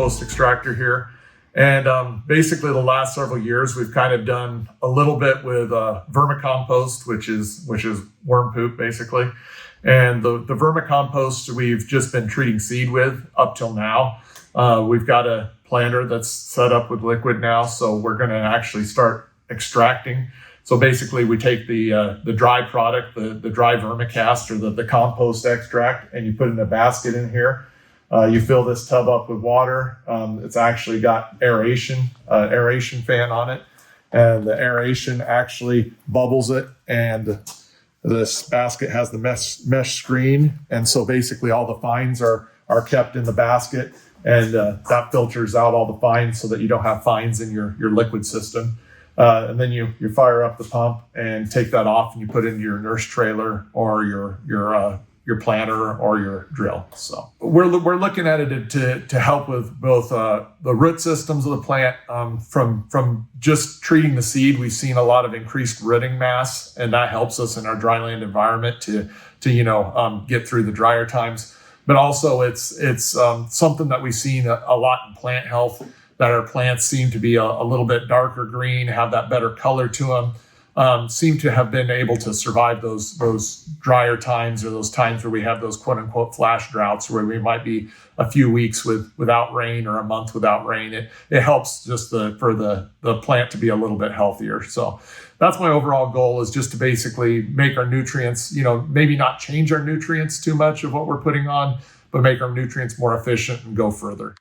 compost extractor here. And basically the last several years, we've kind of done a little bit with vermicompost, which is worm poop basically. And the vermicompost we've just been treating seed with up till now. We've got a planter that's set up with liquid now, so we're going to actually start extracting. So basically we take the dry product, the dry vermicast or the compost extract, and you put it in a basket in here. You fill this tub up with water. It's actually got aeration fan on it, and the aeration actually bubbles it, and this basket has the mesh screen, and so basically all the fines are kept in the basket, and that filters out all the fines so that you don't have fines in your liquid system. And then you fire up the pump and take that off, and you put it into your nurse trailer or your planter or your drill. So we're looking at it to help with both the root systems of the plant. From just treating the seed, we've seen a lot of increased rooting mass, and that helps us in our dryland environment to get through the drier times. But also it's something that we've seen a lot in plant health, that our plants seem to be a little bit darker green, have that better color to them, seem to have been able to survive those drier times, or those times where we have those quote unquote flash droughts where we might be a few weeks without rain or a month without rain. It helps just for the plant to be a little bit healthier. So that's my overall goal, is just to basically make our nutrients, maybe not change our nutrients too much of what we're putting on, but make our nutrients more efficient and go further.